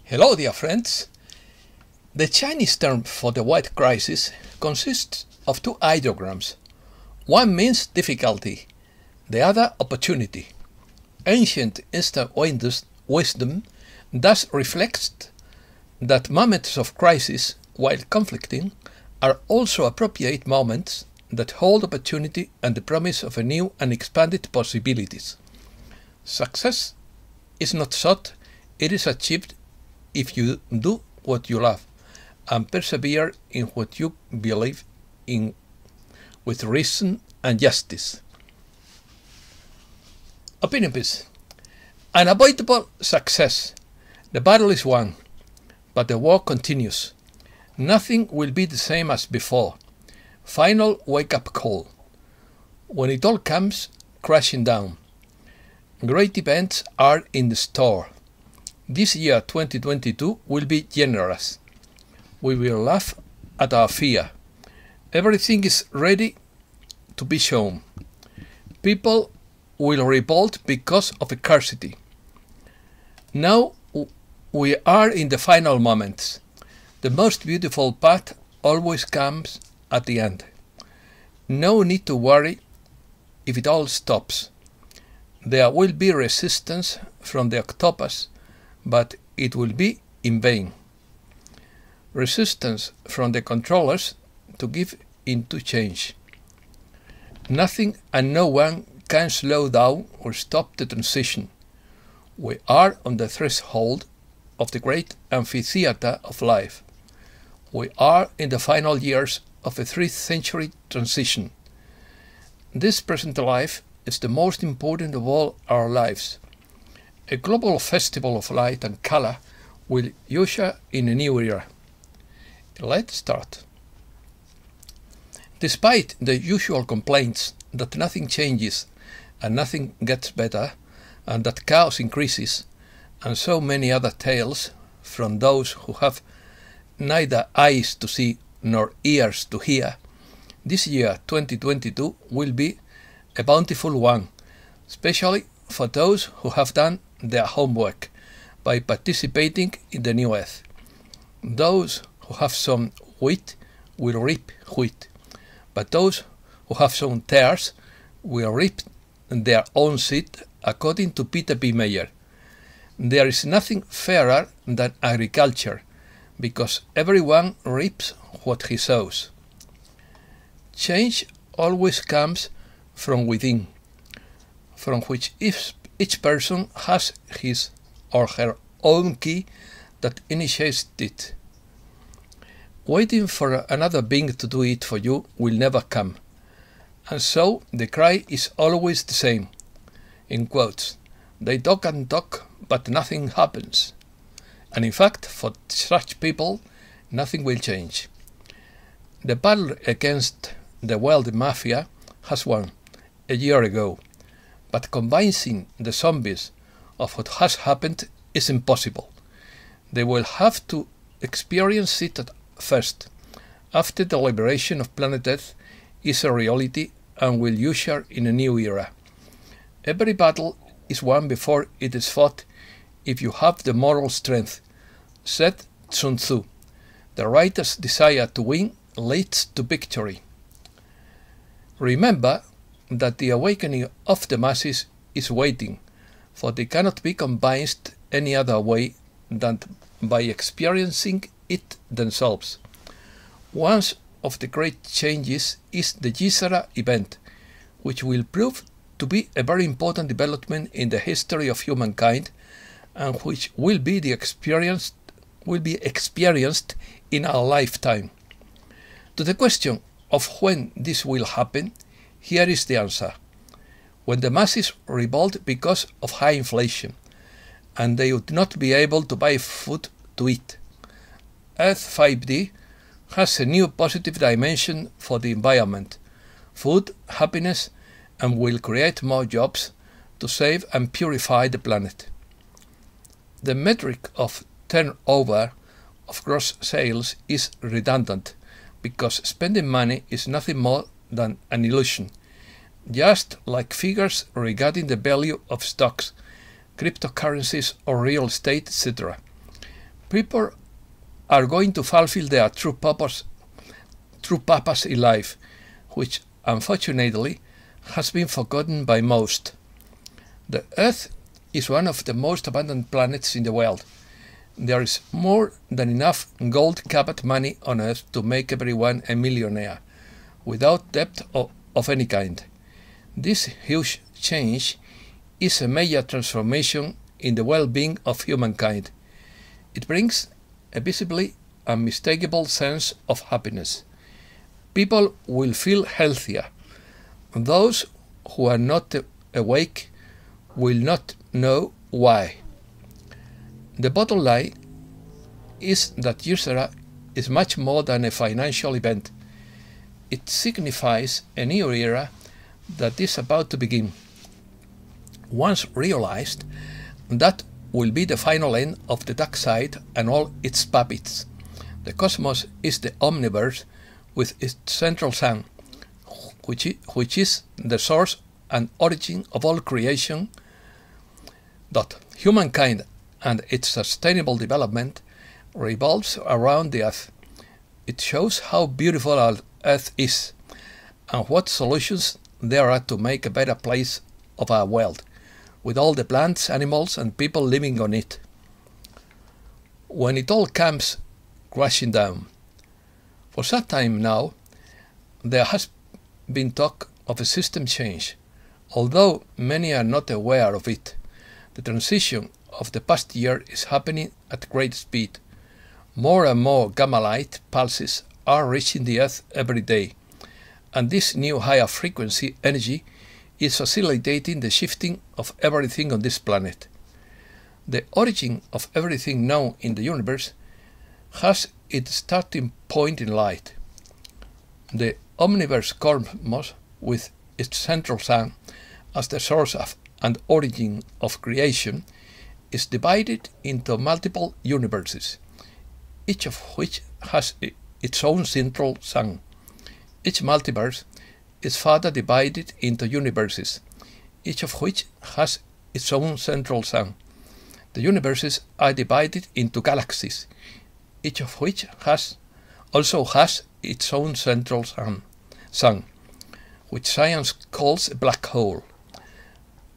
Hello, dear friends. The Chinese term for the white crisis consists of two ideograms. One means difficulty, the other opportunity. Ancient Eastern wisdom thus reflects that moments of crisis, while conflicting, are also appropriate moments that hold opportunity and the promise of a new and expanded possibilities. Success is not sought, it is achieved if you do what you love and persevere in what you believe in with reason and justice. Opinion piece. Unavoidable success. The battle is won, but the war continues. Nothing will be the same as before. Final wake-up call. When it all comes crashing down. Great events are in the store. This year, 2022, will be generous. We will laugh at our fear. Everything is ready to be shown. People will revolt because of scarcity. Now we are in the final moments. The most beautiful part always comes at the end. No need to worry if it all stops. There will be resistance from the octopus, but it will be in vain. Resistance from the controllers to give in to change. Nothing and no one can slow down or stop the transition. We are on the threshold of the great amphitheatre of life. We are in the final years of a 3rd century transition. This present life is the most important of all our lives. A global festival of light and color will usher in a new era. Let's start. Despite the usual complaints that nothing changes and nothing gets better, and that chaos increases, and so many other tales from those who have neither eyes to see nor ears to hear, this year 2022 will be a bountiful one, especially for those who have done their homework by participating in the new earth. Those who have sown wheat will reap wheat, but those who have sown tares will reap their own seed, according to Peter B. Mayer. There is nothing fairer than agriculture, because everyone reaps what he sows. Change always comes from within, from which each person has his or her own key that initiates it. Waiting for another being to do it for you will never come. And so the cry is always the same. In quotes, they talk and talk, but nothing happens. And in fact, for such people, nothing will change. The battle against the wealth mafia has won a year ago, but convincing the zombies of what has happened is impossible. They will have to experience it first, after the liberation of planet Earth is a reality and will usher in a new era. Every battle is won before it is fought if you have the moral strength, said Sun Tzu. The writer's desire to win leads to victory. Remember that the awakening of the masses is waiting, for they cannot be convinced any other way than by experiencing it themselves. One of the great changes is the Gisara event, which will prove to be a very important development in the history of humankind, and which will be experienced in our lifetime. To the question of when this will happen, here is the answer. When the masses revolt because of high inflation, and they would not be able to buy food to eat. Earth 5D has a new positive dimension for the environment, food, happiness, and will create more jobs to save and purify the planet. The metric of turnover of gross sales is redundant, because spending money is nothing more than an illusion, just like figures regarding the value of stocks, cryptocurrencies or real estate, etc. People are going to fulfill their true purpose in life, which unfortunately has been forgotten by most. The Earth is one of the most abundant planets in the world. There is more than enough gold-capped money on Earth to make everyone a millionaire, without debt of any kind. This huge change is a major transformation in the well-being of humankind. It brings a visibly unmistakable sense of happiness. People will feel healthier. Those who are not awake will not know why. The bottom line is that usher is much more than a financial event. It signifies a new era that is about to begin. Once realized, that will be the final end of the dark side and all its puppets. The cosmos is the omniverse with its central sun, which is the source and origin of all creation. Humankind and its sustainable development revolves around the Earth. It shows how beautiful our Earth is and what solutions there are to make a better place of our world, with all the plants, animals and people living on it. When it all comes crashing down. For some time now, there has been talk of a system change. Although many are not aware of it, the transition of the past year is happening at great speed. More and more gamma light pulses are reaching the Earth every day, and this new higher frequency energy is facilitating the shifting of everything on this planet. The origin of everything known in the universe has its starting point in light. The omniverse cosmos, with its central sun as the source of and origin of creation, is divided into multiple universes, each of which has its own central sun. Each multiverse is further divided into universes, each of which has its own central sun. The universes are divided into galaxies, each of which also has its own central sun, which science calls a black hole.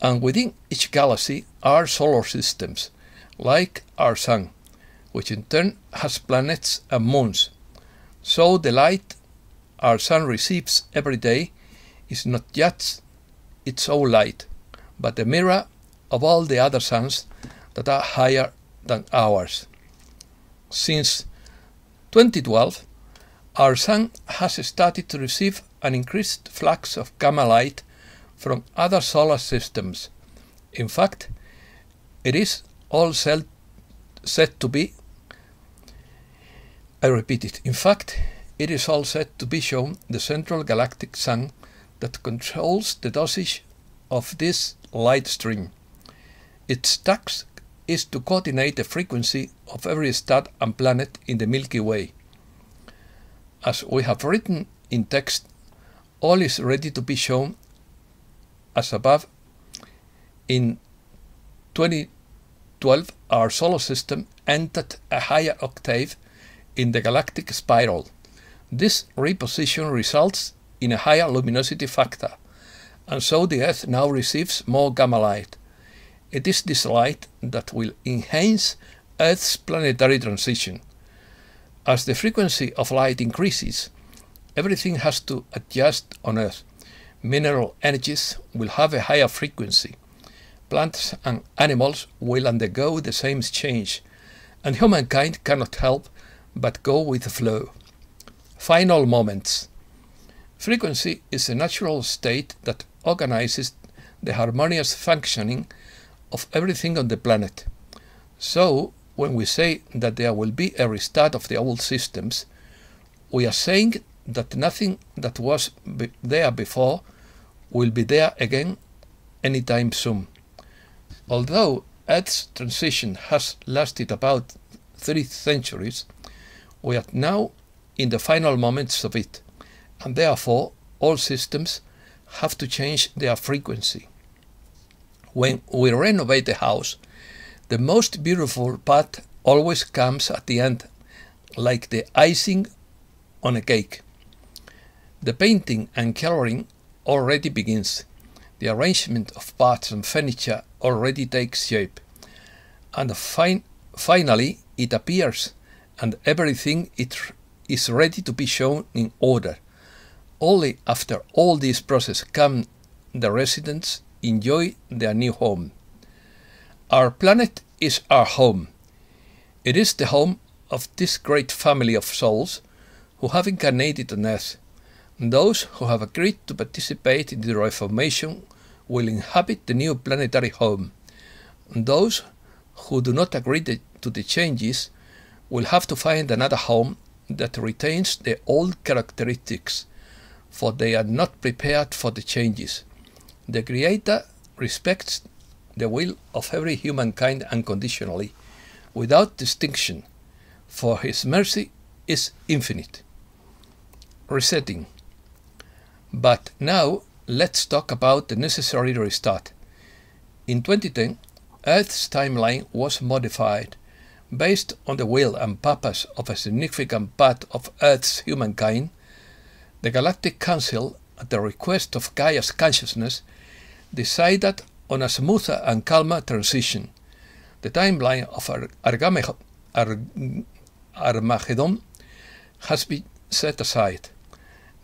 And within each galaxy are solar systems, like our sun, which in turn has planets and moons. So the light our sun receives every day is not just its own light, but a mirror of all the other suns that are higher than ours. Since 2012, our sun has started to receive an increased flux of gamma light from other solar systems. In fact, it is all said to be, I repeat it, in fact, it is all said to be shown the central galactic sun that controls the dosage of this light stream. Its task is to coordinate the frequency of every star and planet in the Milky Way. As we have written in text, all is ready to be shown as above. In 2012, our solar system entered a higher octave in the galactic spiral. This reposition results in a higher luminosity factor, and so the Earth now receives more gamma light. It is this light that will enhance Earth's planetary transition. As the frequency of light increases, everything has to adjust on Earth. Mineral energies will have a higher frequency. Plants and animals will undergo the same change, and humankind cannot help but go with the flow. Final moments. Frequency is a natural state that organizes the harmonious functioning of everything on the planet. So, when we say that there will be a restart of the old systems, we are saying that nothing that was there before will be there again anytime soon. Although Earth's transition has lasted about 3 centuries, we are now in the final moments of it, and therefore all systems have to change their frequency. When we renovate a house, the most beautiful part always comes at the end, like the icing on a cake. The painting and coloring already begins. The arrangement of parts and furniture already takes shape. And finally it appears, and everything is ready to be shown in order. Only after all this process can the residents enjoy their new home. Our planet is our home. It is the home of this great family of souls who have incarnated on Earth. Those who have agreed to participate in the reformation will inhabit the new planetary home. Those who do not agree to the changes will have to find another home that retains the old characteristics, for they are not prepared for the changes. The Creator respects the will of every humankind unconditionally, without distinction, for His mercy is infinite. Resetting. But now let's talk about the necessary restart. In 2010, Earth's timeline was modified based on the will and purpose of a significant part of Earth's humankind. The Galactic Council, at the request of Gaia's consciousness, decided on a smoother and calmer transition. The timeline of Armageddon has been set aside.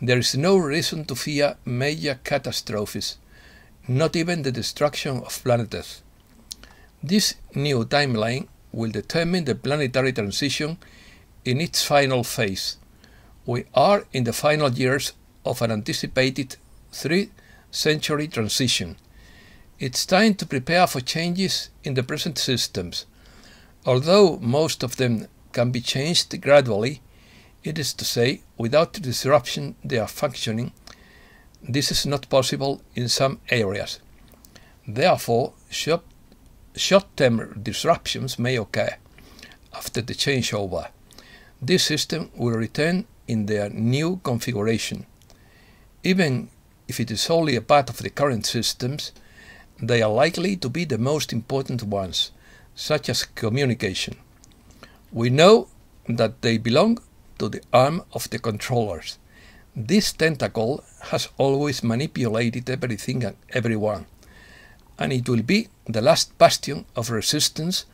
There is no reason to fear major catastrophes, not even the destruction of planet Earth. This new timeline will determine the planetary transition in its final phase. We are in the final years of an anticipated 3-century transition. It's time to prepare for changes in the present systems. Although most of them can be changed gradually, it is to say, without disruption they are functioning, this is not possible in some areas. Therefore, short-term disruptions may occur after the changeover. This system will return in their new configuration. Even if it is only a part of the current systems, they are likely to be the most important ones, such as communication. We know that they belong to the arm of the controllers. This tentacle has always manipulated everything and everyone, and it will be the last bastion of resistance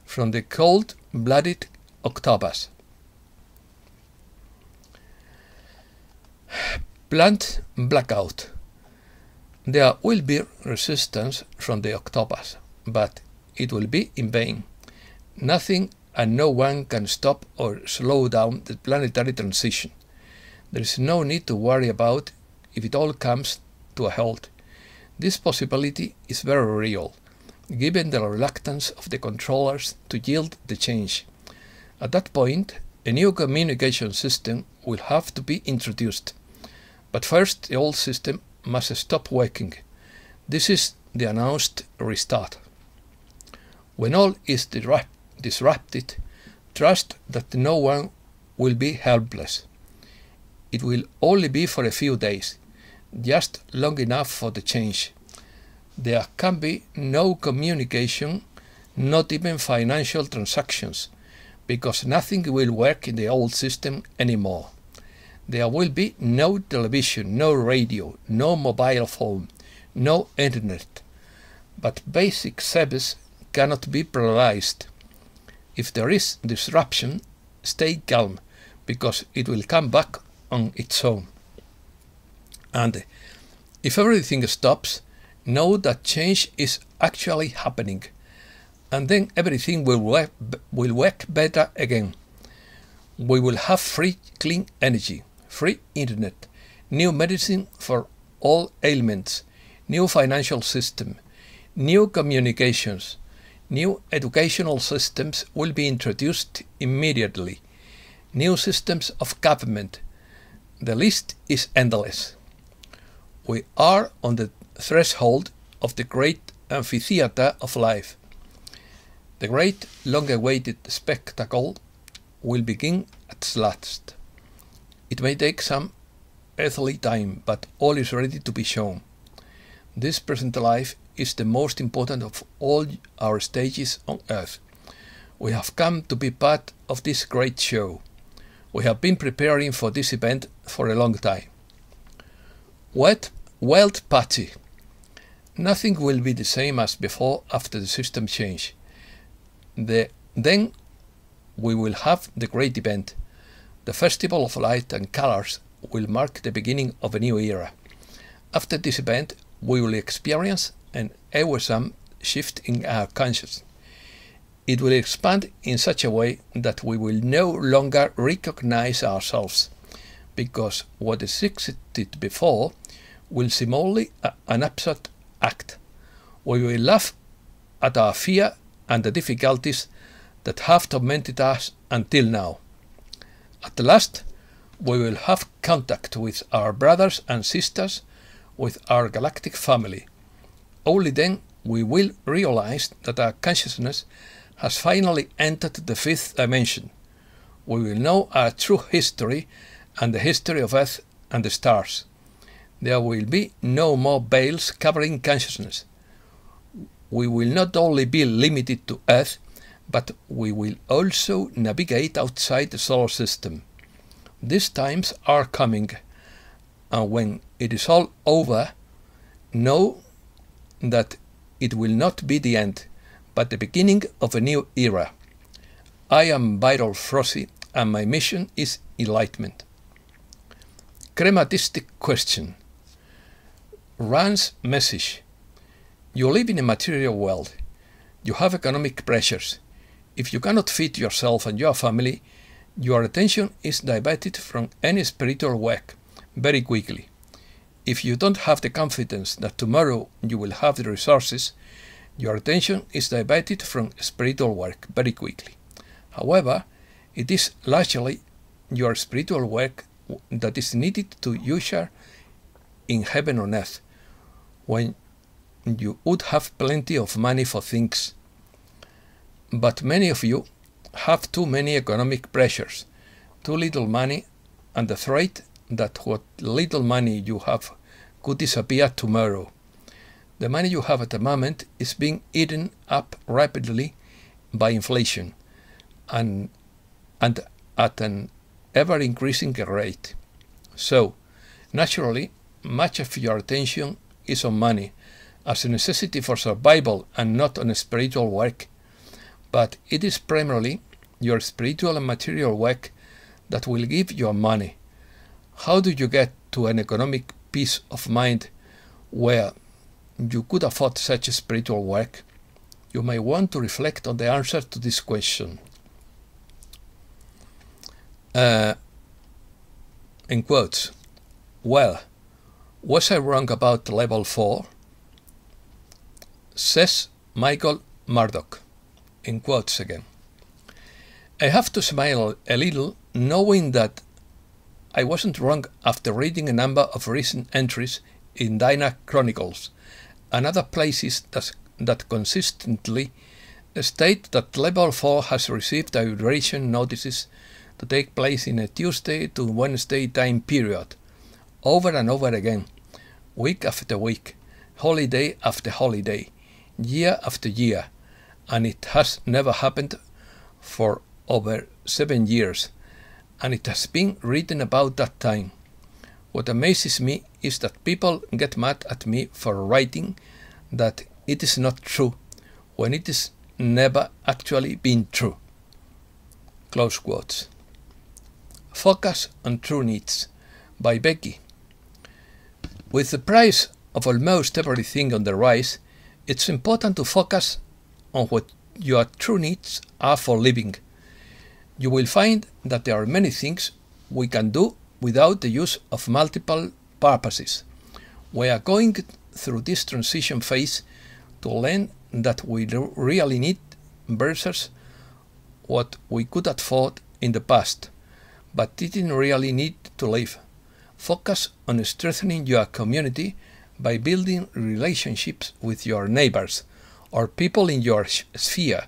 from the cold-blooded octopus. Plant blackout. There will be resistance from the octopus, but it will be in vain. Nothing and no one can stop or slow down the planetary transition. There is no need to worry about if it all comes to a halt. This possibility is very real, given the reluctance of the controllers to yield the change. At that point, a new communication system will have to be introduced. But first, the old system must stop working. This is the announced restart. When all is disrupted, trust that no one will be helpless. It will only be for a few days, just long enough for the change. There can be no communication, not even financial transactions, because nothing will work in the old system anymore. There will be no television, no radio, no mobile phone, no internet. But basic service cannot be paralyzed. If there is disruption, stay calm, because it will come back on its own. And if everything stops, know that change is actually happening, and then everything will work better again. We will have free, clean energy, free internet, new medicine for all ailments, new financial system, new communications, new educational systems will be introduced immediately, new systems of government. The list is endless. We are on the threshold of the great amphitheatre of life. The great long-awaited spectacle will begin at last. It may take some earthly time, but all is ready to be shown. This present life is the most important of all our stages on earth. We have come to be part of this great show. We have been preparing for this event for a long time. Wild party. Nothing will be the same as before after the system change. Then we will have the great event. The Festival of Light and Colors will mark the beginning of a new era. After this event, we will experience an awesome shift in our consciousness. It will expand in such a way that we will no longer recognize ourselves, because what existed before will seem only an absurd act. We will laugh at our fear and the difficulties that have tormented us until now. At last, we will have contact with our brothers and sisters, with our galactic family. Only then we will realize that our consciousness has finally entered the fifth dimension. We will know our true history and the history of Earth and the stars. There will be no more veils covering consciousness. We will not only be limited to Earth, but we will also navigate outside the solar system. These times are coming, and when it is all over, know that it will not be the end, but the beginning of a new era. I am Viral Frosy, and my mission is enlightenment. Crematistic question. Rand's message. You live in a material world. You have economic pressures. If you cannot feed yourself and your family, your attention is diverted from any spiritual work very quickly. If you don't have the confidence that tomorrow you will have the resources, your attention is diverted from spiritual work very quickly. However, it is largely your spiritual work that is needed to usher in heaven on earth, when you would have plenty of money for things. But many of you have too many economic pressures, too little money, and the threat that what little money you have could disappear tomorrow. The money you have at the moment is being eaten up rapidly by inflation and at an ever-increasing rate. So, naturally, much of your attention is on money as a necessity for survival and not on spiritual work. But it is primarily your spiritual and material work that will give you money. How do you get to an economic peace of mind where you could afford such spiritual work? You may want to reflect on the answer to this question. In quotes, well, was I wrong about level 4? Says Michael Murdoch. In quotes again. I have to smile a little knowing that I wasn't wrong after reading a number of recent entries in Dyna Chronicles and other places that consistently state that level 4 has received vibration notices to take place in a Tuesday to Wednesday time period, over and over again, week after week, holiday after holiday, year after year, and it has never happened for over 7 years, and it has been written about that time. What amazes me is that people get mad at me for writing that it is not true, when it is never actually been true. Close quotes. Focus on True Needs by Becky. With the price of almost everything on the rise, it's important to focus on what your true needs are for living. You will find that there are many things we can do without the use of multiple purposes. We are going through this transition phase to learn that we really need versus what we could afford in the past, but didn't really need to live. Focus on strengthening your community by building relationships with your neighbors or people in your sphere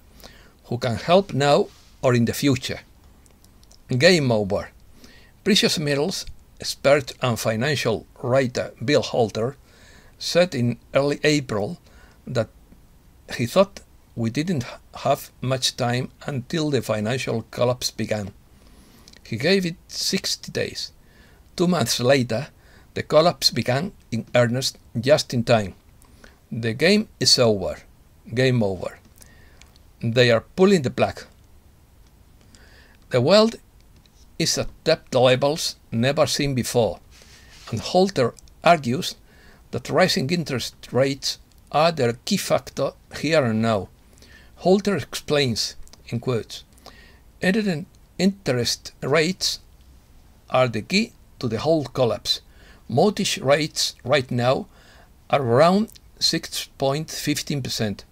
who can help now or in the future. Game over. Precious metals expert and financial writer Bill Halter said in early April that he thought we didn't have much time until the financial collapse began. He gave it 60 days. 2 months later, the collapse began in earnest just in time. The game is over. Game over. They are pulling the plug. The world is at debt levels never seen before, and Holter argues that rising interest rates are the key factor here and now. Holter explains, in quotes, interest rates are the key to the whole collapse. Mortgage rates right now are around 6.15%.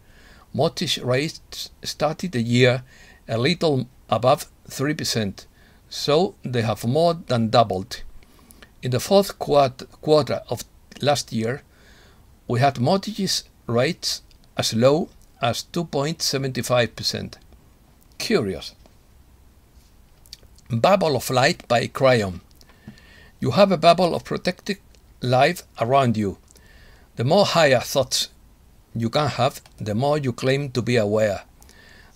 Mortgage rates started the year a little above 3%, so they have more than doubled. In the fourth quarter of last year, we had mortgage rates as low as 2.75%. Curious. Bubble of light by Crayon. You have a bubble of protected light around you. The more higher thoughts you can have, the more you claim to be aware.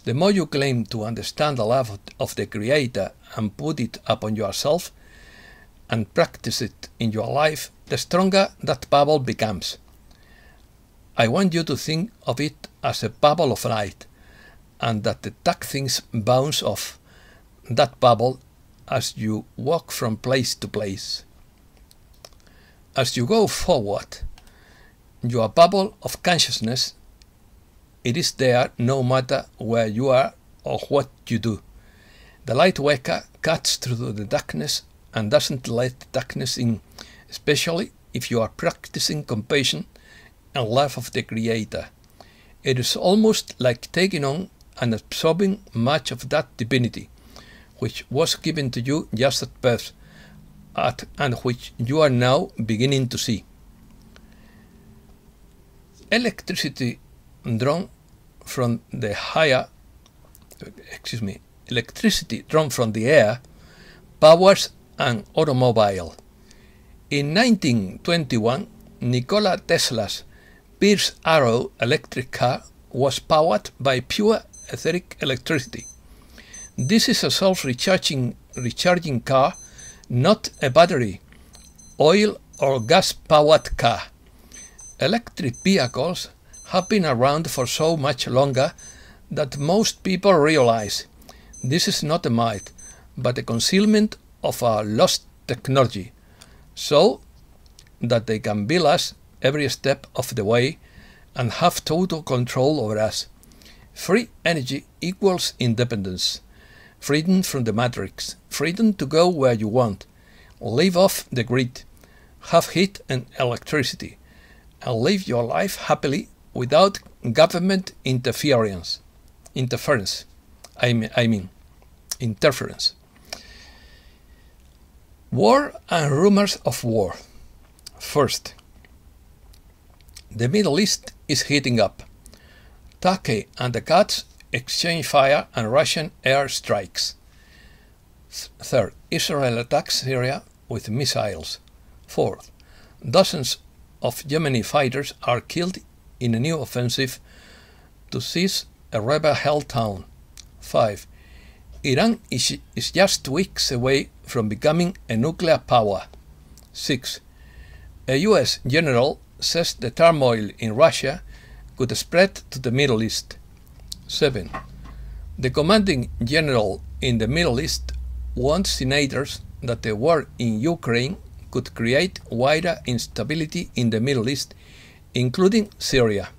The more you claim to understand the love of the Creator and put it upon yourself and practice it in your life, the stronger that bubble becomes. I want you to think of it as a bubble of light, and that the dark things bounce off that bubble as you walk from place to place. As you go forward, your bubble of consciousness, it is there no matter where you are or what you do. The light worker cuts through the darkness and doesn't let the darkness in, especially if you are practicing compassion and love of the Creator. It is almost like taking on and absorbing much of that divinity, which was given to you just at birth, and which you are now beginning to see. Electricity drawn from the air powers an automobile. In 1921, Nikola Tesla's Pierce Arrow electric car was powered by pure etheric electricity. This is a self-recharging car, not a battery, oil or gas-powered car. Electric vehicles have been around for so much longer that most people realize this is not a myth, but a concealment of our lost technology, so that they can bill us every step of the way and have total control over us. Free energy equals independence, freedom from the matrix, freedom to go where you want, live off the grid, have heat and electricity, and live your life happily without government interference. War and rumors of war. First, the Middle East is heating up. Turkey and the Kurds exchange fire and Russian air strikes. Third, Israel attacks Syria with missiles. Fourth, dozens of Yemeni fighters are killed in a new offensive to seize a rebel-held town. 5. Iran is just weeks away from becoming a nuclear power. 6. A US general says the turmoil in Russia could spread to the Middle East. 7. The commanding general in the Middle East warns senators that the war in Ukraine could create wider instability in the Middle East, including Syria.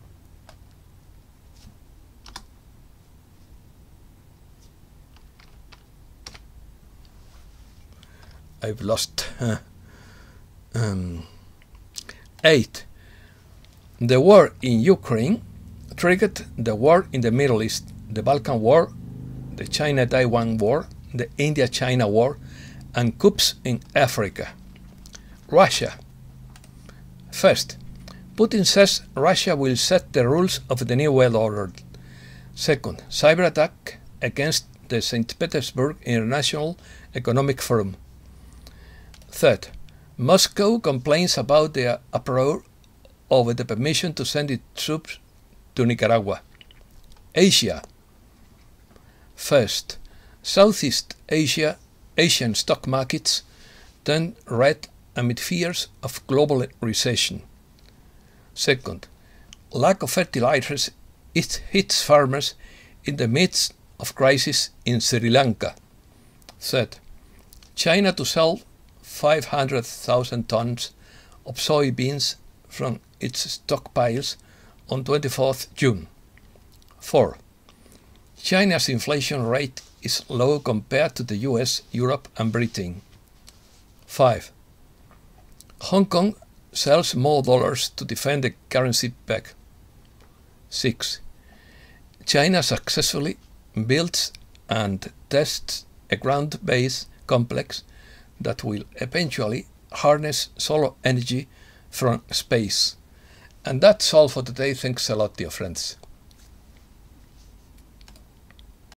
I've lost. 8. The war in Ukraine triggered the war in the Middle East, the Balkan War, the China-Taiwan War, the India-China War, and coups in Africa. Russia. First, Putin says Russia will set the rules of the New World Order. Second, cyber attack against the St. Petersburg International Economic Forum. Third, Moscow complains about the uproar over the permission to send its troops to Nicaragua. Asia. First, Southeast Asian stock markets turned red amid fears of global recession. Second, lack of fertilizers hits farmers in the midst of crisis in Sri Lanka. Third, China to sell 500,000 tons of soybeans from its stockpiles on 24th June. 4. China's inflation rate is low compared to the US, Europe and Britain. 5. Hong Kong sells more dollars to defend the currency peg. 6. China successfully builds and tests a ground-based complex that will eventually harness solar energy from space. And that's all for today. Thanks a lot, dear friends.